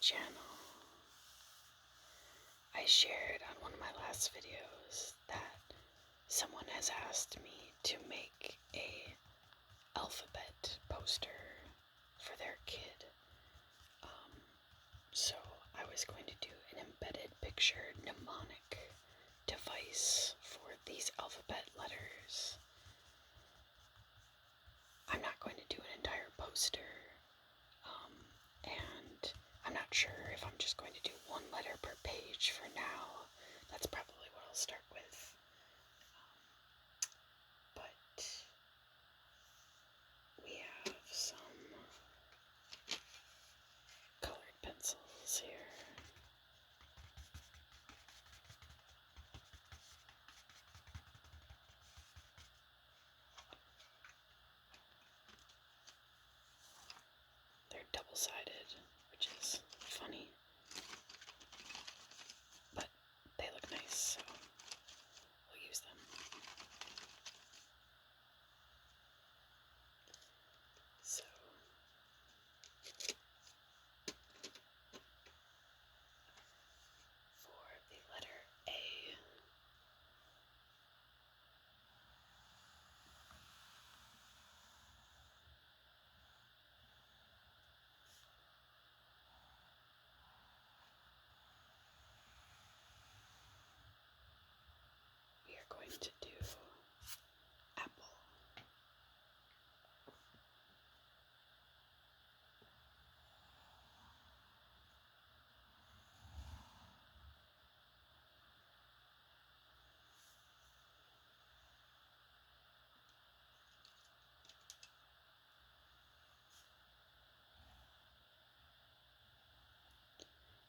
channel. I shared on one of my last videos that someone has asked me to make a alphabet poster for their kid. So I was going to do an embedded picture mnemonic device for these alphabet letters. I'm not going to do an entire poster, and I'm not sure if I'm just going to do one letter per page for now. That's probably what I'll start with. But we have some colored pencils here. They're double-sided, which is funny, but they look nice, so we'll use them. So for the letter A, we are going to do apple.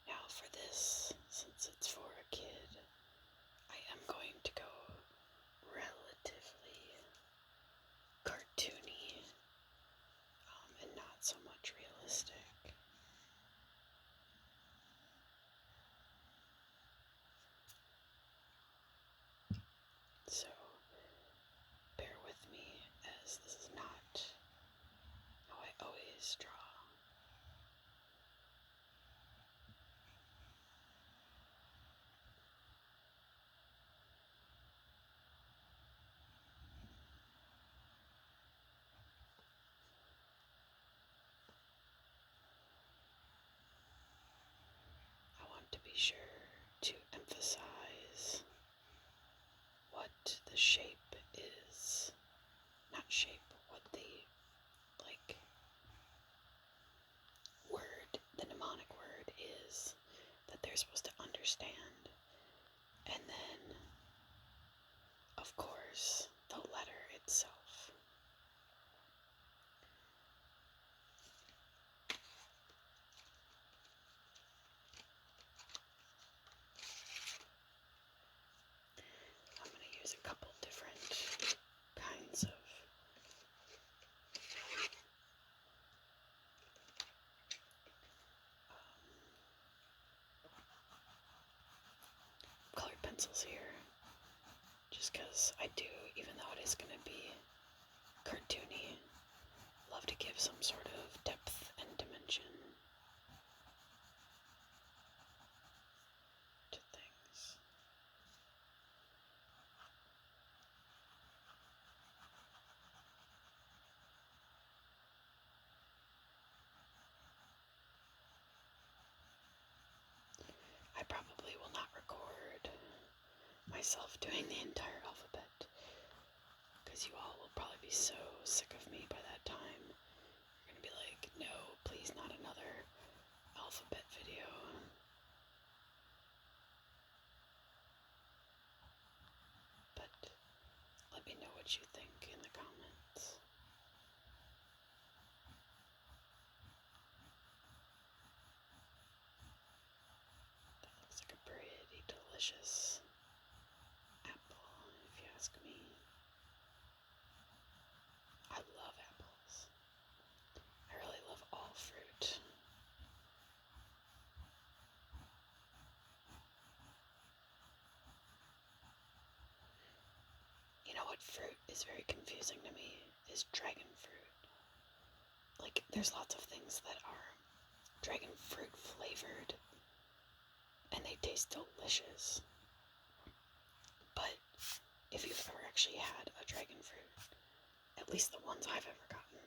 Now for this, since it's for a kid, I am going to go relatively cartoony, and not so much realistic. So bear with me, as this is not how I always draw. I want to be sure to emphasize what the shape is. Not shape, what the, word, the mnemonic word is that they're supposed to understand. And then, of course, the letter itself. I'm going to use a couple different kinds of colored pencils here, just because I do, even though it is going to be cartoony, love to give some sort of depth and dimension to things. I probably will not record myself doing the entire alphabet, because you all will probably be so sick of me by that time. You're gonna be like, no, please, not another alphabet video. But let me know what you think in the comments. That looks like a pretty delicious apple, if you ask me. I love apples. I really love all fruit. You know what fruit is very confusing to me is dragon fruit. Like, there's lots of things that are dragon fruit flavored, and they taste delicious. But if you've ever actually had a dragon fruit, at least the ones I've ever gotten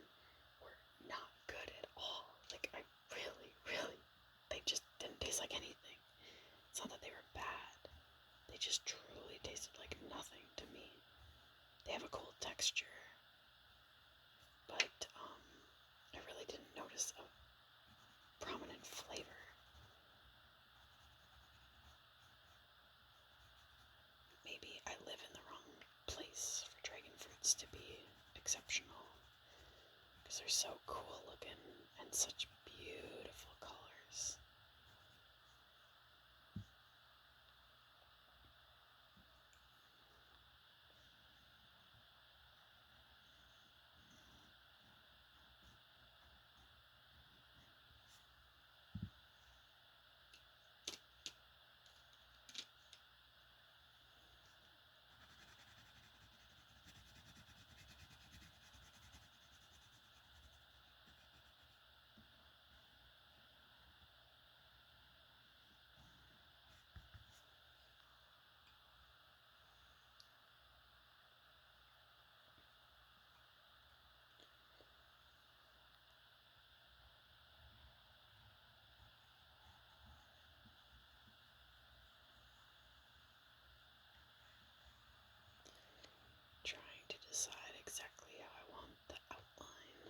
were not good at all. Like, I really, they just didn't taste like anything. It's not that they were bad. They just truly tasted like nothing to me. They have a cool texture, but I really didn't notice a prominent flavor. Maybe I live in the wrong place for dragon fruits to be exceptional, because they're so cool looking and such beautiful colors. Trying to decide exactly how I want the outline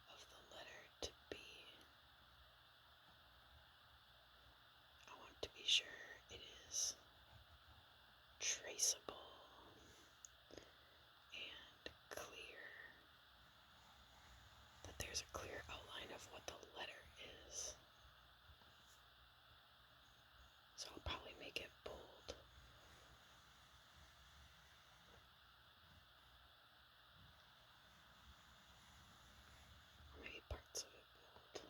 of the letter to be. I want to be sure it is traceable and clear, that there's a clear outline of what the letter is. So I'll probably make it bold. Or maybe parts of it bold.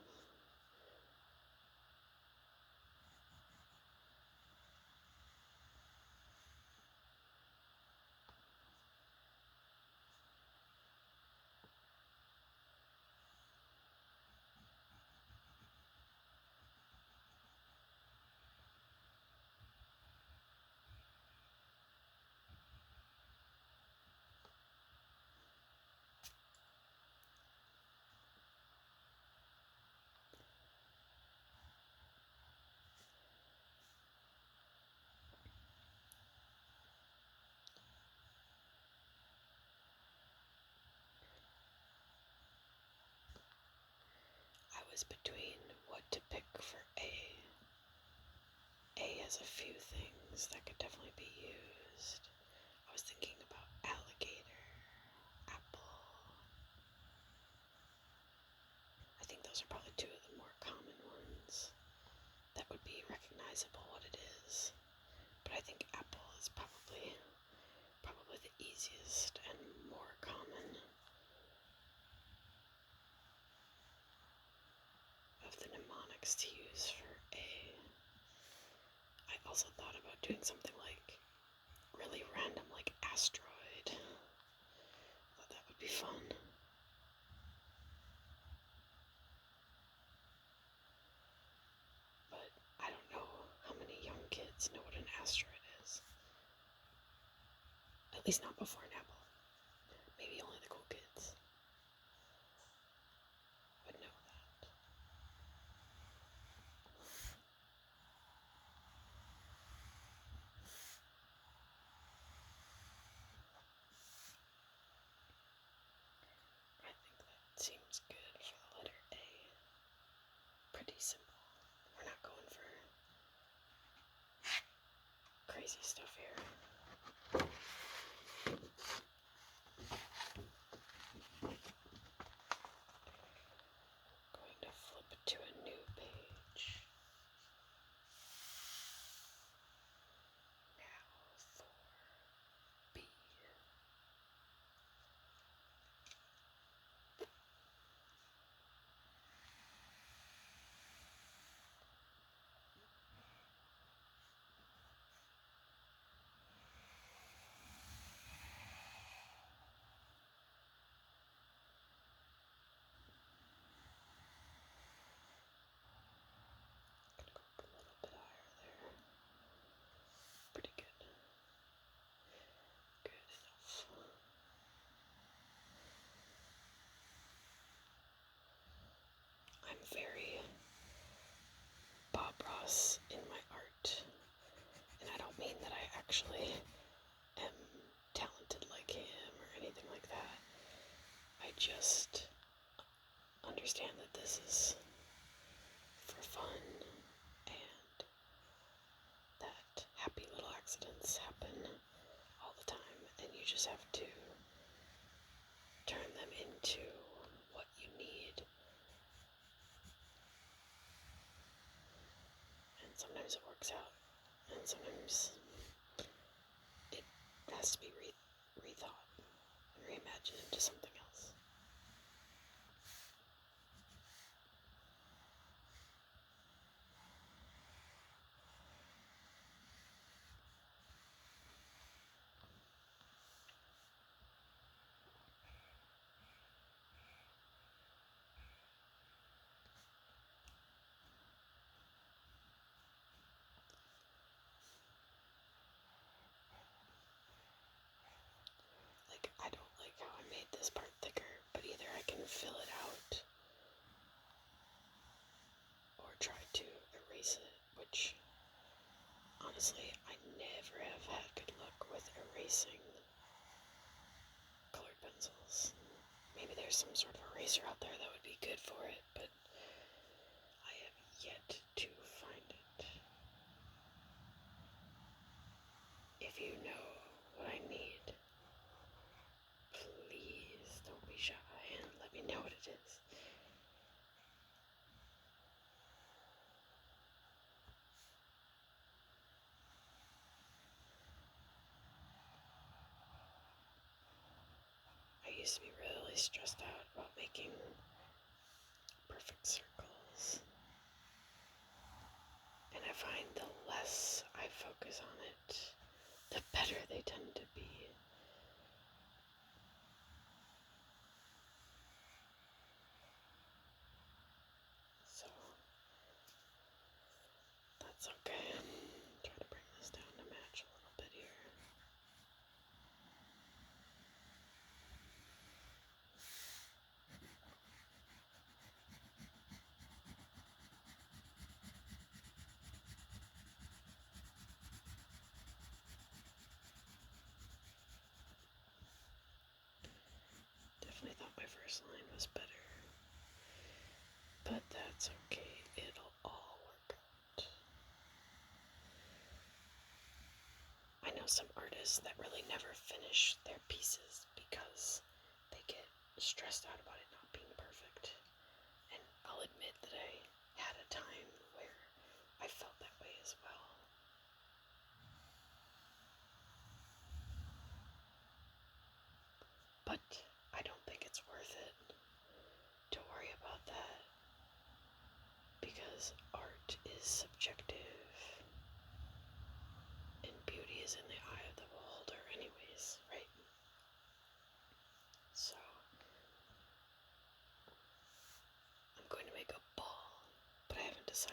I was between what to pick for A. A has a few things that could definitely be used. I was thinking about alligator, apple. I think those are probably two of the more common ones that would be recognizable what it is. But I think apple is probably the easiest and more common of the mnemonics to use for A. I also thought about doing something like really random, like asteroid. I thought that would be fun. But I don't know how many young kids know what an asteroid is. At least not before an apple. Maybe only the cool kids would know that. I think that seems good for the letter A. Pretty simple. We're not going for crazy stuff here. I just understand that this is for fun and that happy little accidents happen all the time, and you just have to turn them into what you need. And sometimes it works out, and sometimes it has to be rethought, reimagined into something else. Like, I don't like how I made this part thicker, but either I can fill it out or try to erase it, which honestly I never have had good luck with erasing colored pencils. Maybe there's some sort of eraser out there that would be good for it, but I have yet to find it. If you know what I need, please don't be shy and let me know what it is. I used to be really stressed out about making perfect circles, and I find the less I focus on it, the better they tend to be. So that's okay. Try to bring this down to match a little bit here. Definitely thought my first line was better, but that's okay. It'll all work out. I know some artists that really never finish their pieces because they get stressed out about it not being perfect. And I'll admit that I had a time where I felt that way as well. But I don't think it's worth it to worry about that, because art is subjective and beauty is in the eye of the beholder anyways, right? So I'm going to make a ball, but I haven't decided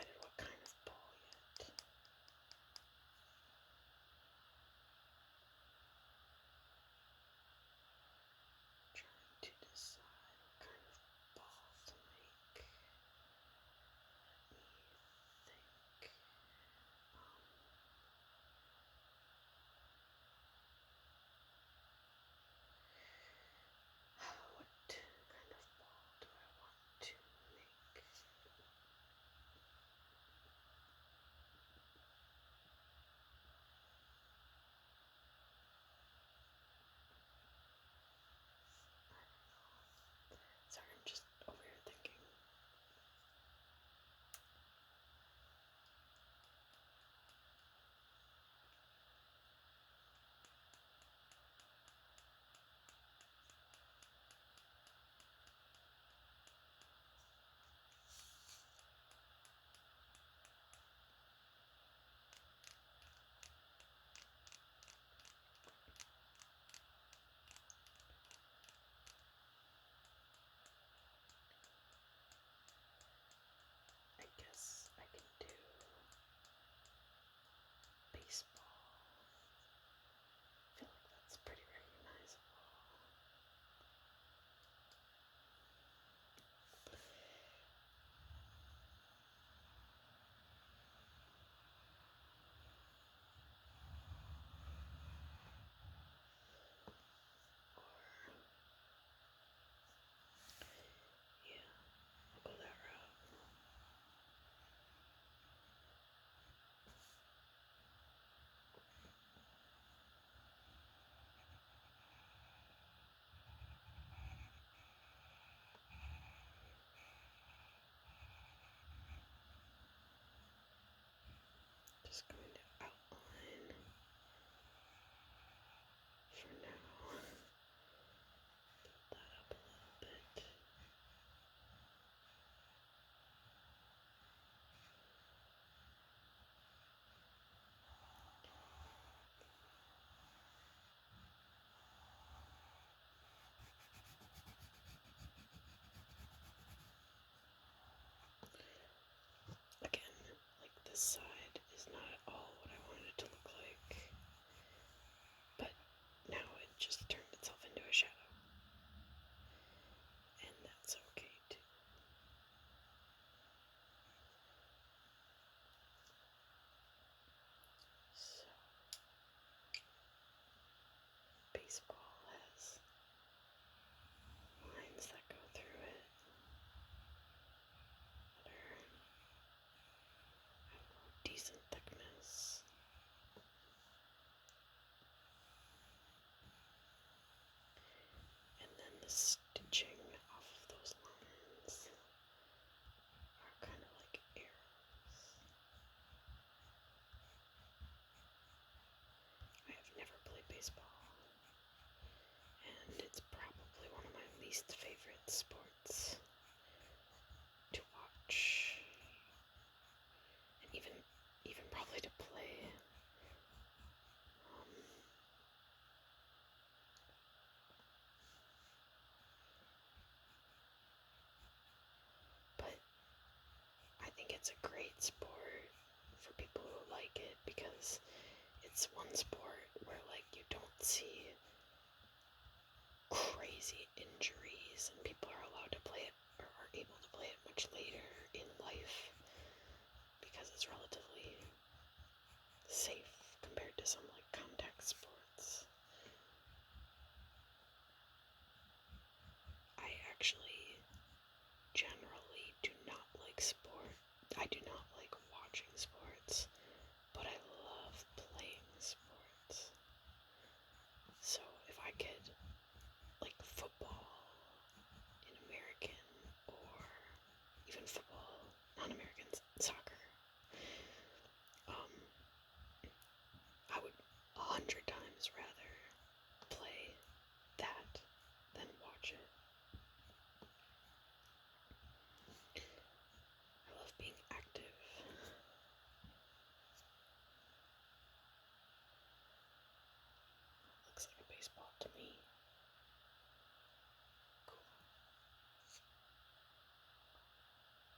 baseball has lines that go through it that are, I don't know, decent thickness. And then the stitching off of those lines are kind of like arrows. I have never played baseball, and it's probably one of my least favorite sports to watch, and even probably to play. But I think it's a great sport for people who like it, because it's one sport where like you don't see crazy injuries, and people are allowed to play it, or are able to play it much later in life, because it's relatively safe compared to some like contact sports. I actually generally do not like sport. I do not like watching sports, but I love playing sports. So if I could, like football in American, or even football, non-American soccer, I would 100 times rather play that than watch it. I love being active. Looks like a baseball to me. Cool.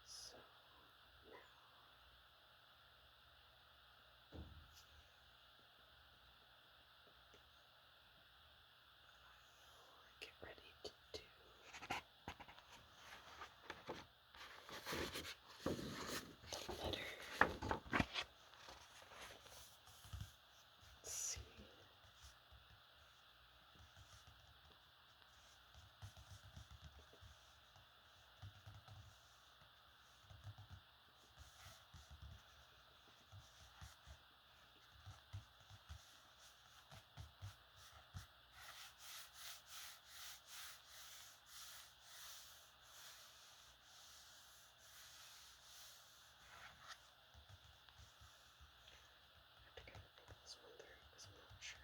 So now I'll get ready to do the letter. Let's see. I have to kind of think this one through, because I'm not sure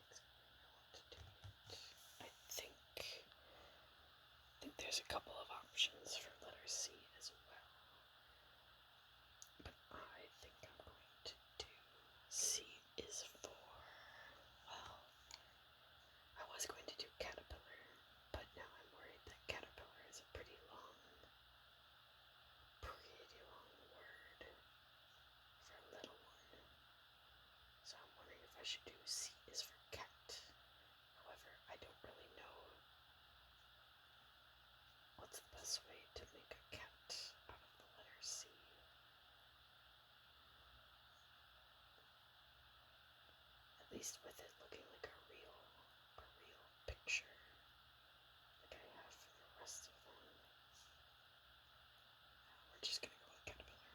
exactly how I want to do it. I think there's a couple of options for letter C as well, but I think I'm going to do C is for, well, I was going to do caterpillar, but now I'm worried that caterpillar is a pretty long word for a little one. So I'm wondering if I should do C is for cat. However, I don't really know what's the best way to make a cat out of the letter C. At least with it looking like a real picture, like I have for the rest of them. We're just gonna go with caterpillar.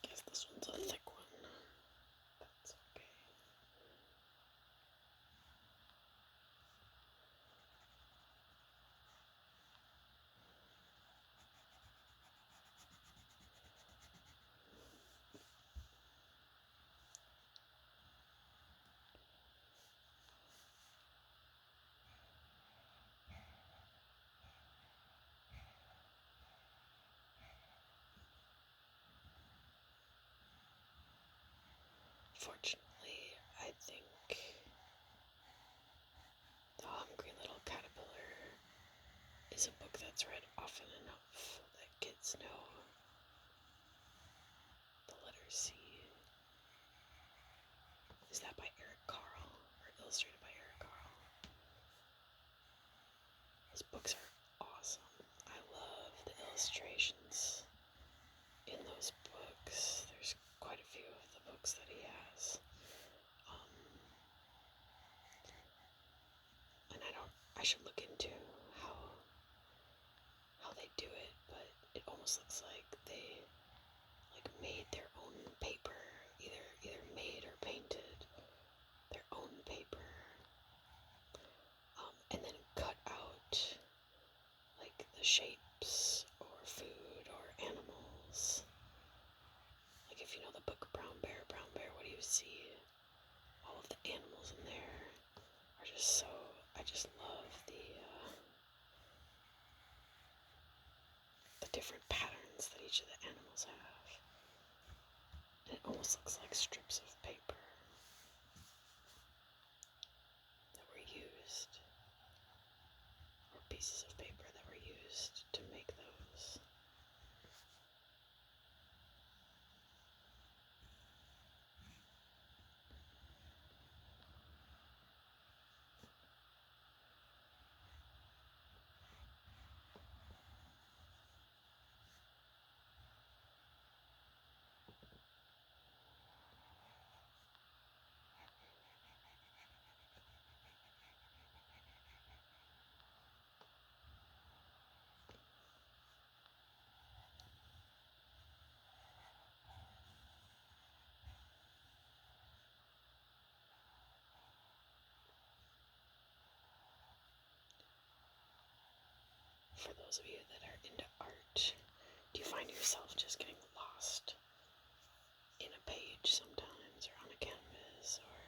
Guess this one's a thick one. That's okay. Fortunately, I think The Hungry Little Caterpillar is a book that's read often enough that kids know the letter C. Is that by Eric Carle, or illustrated Those books are awesome. I love the illustrations in those books. There's quite a few of the books that he has. And I should look into how they do it, but it almost looks like they made their own paper, either made or painted their own paper, and then cut out the shapes or food or animals. Like if you know the book Brown Bear, what do you see? All of the animals in there are just so, I just love the different patterns that each of the animals have. And it almost looks like strips of paper that were used, or pieces of paper that were used to make those. For those of you that are into art, do you find yourself just getting lost in a page sometimes, or on a canvas, or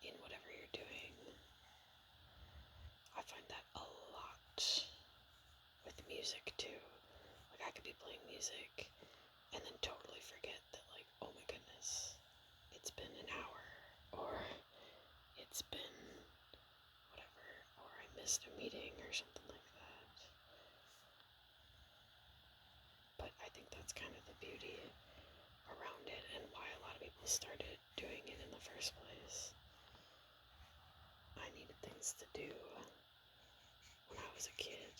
in whatever you're doing? I find that a lot with music too. I could be playing music and then totally forget that, oh my goodness, it's been an hour, or it's been whatever, or I missed a meeting or something like that. But I think that's kind of the beauty around it, and why a lot of people started doing it in the first place. I needed things to do when I was a kid.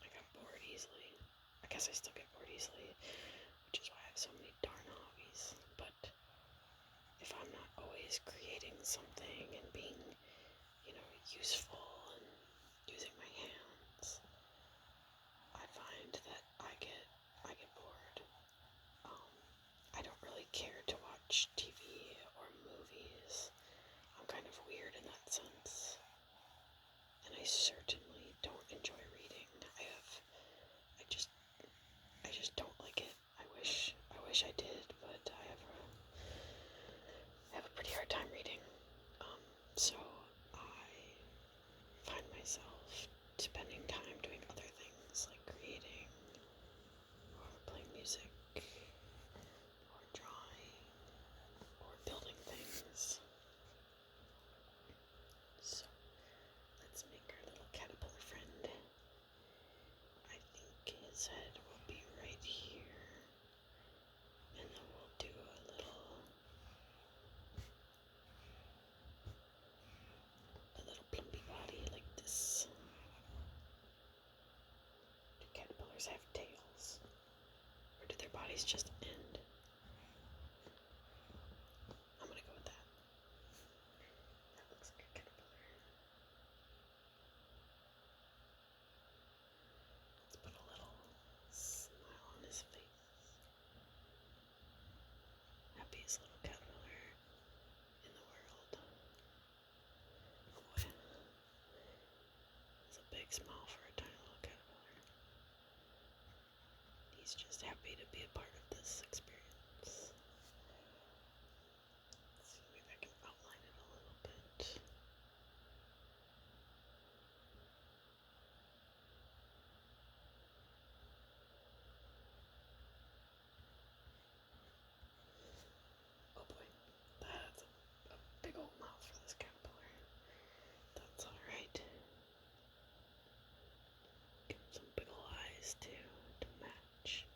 I got bored easily. I guess I still get bored easily, which is why I have so many darn hobbies. But if I'm not always creating something and being, useful and using my hands, I find that I get bored. I don't really care to watch TV or movies. I'm kind of weird in that sense. And I certainly don't enjoy reading. I just don't like it. I wish I did, but I have a pretty hard time reading. So I find myself spending time doing other things, like creating, or playing music, or drawing, or building things. So let's make our little caterpillar friend. I think his head will be right here, and then we'll do a little plumpy body like this. Do caterpillars have tails? Or do their bodies just end? I'm gonna go with that. That looks like a caterpillar. Let's put a little smile on his face. Happiest little caterpillar in the world. Oh boy. That's a big smile for a tiny little caterpillar. He's just happy to be a part of this experience. Let's see if I can outline it a little bit. Oh boy, that's a big old mouth for this caterpillar. That's alright. Give him some big ol' eyes too, to match.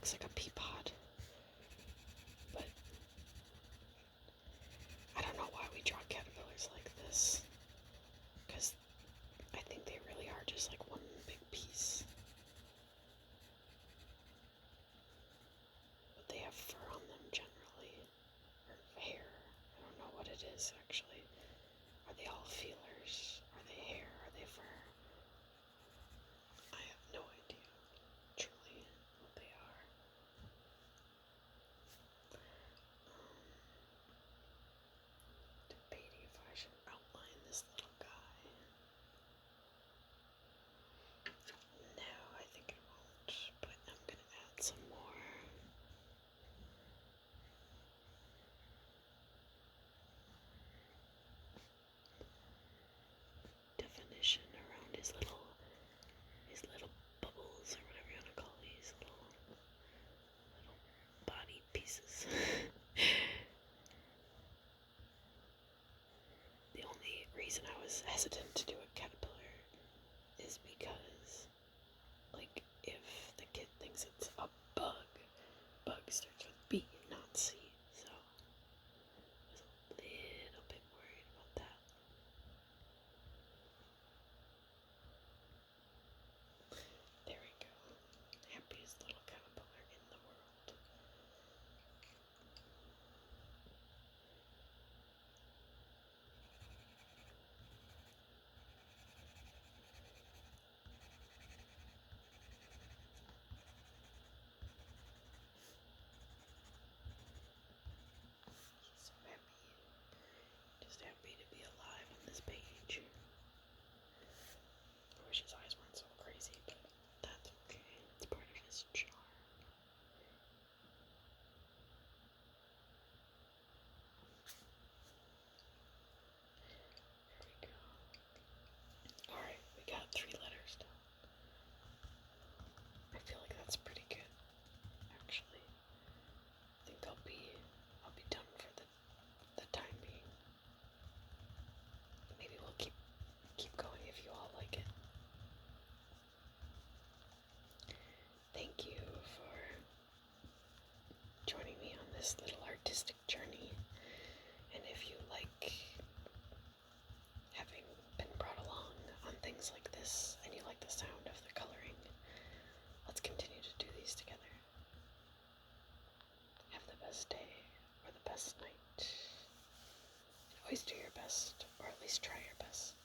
looks like a pea pod. But I don't know why we draw caterpillars like this, because I think they really are just like one big piece. But they have fur on them generally, or hair. I don't know what it is actually. Are they all feelers? Are they hair? Are they fur? I have no idea, truly, what they are. Debating if I should outline this little guy. No, I think I won't, but I'm gonna add some more. Definition around his little bubbles, or whatever you want to call these little body pieces. The only reason I was hesitant to do a caterpillar is because, like, if the kid thinks it's a bug starts with B, not C, so I was a little bit worried about that. There we go. Happiest little caterpillar in the world. So happy. Just happy to be alive on this page. I wish his eyes weren't so crazy, but that's okay. It's part of his charm. There we go. Alright, we got 3 letters done. I feel like that's pretty good, actually. I think I'll be done for the time being. Maybe we'll keep going if you all like it. Thank you for joining me on this little artistic journey. And if you like having been brought along on things like this, and you like the sound of the coloring, let's continue to do these together. Have the best day, or the best night. Always do your best, or at least try your best.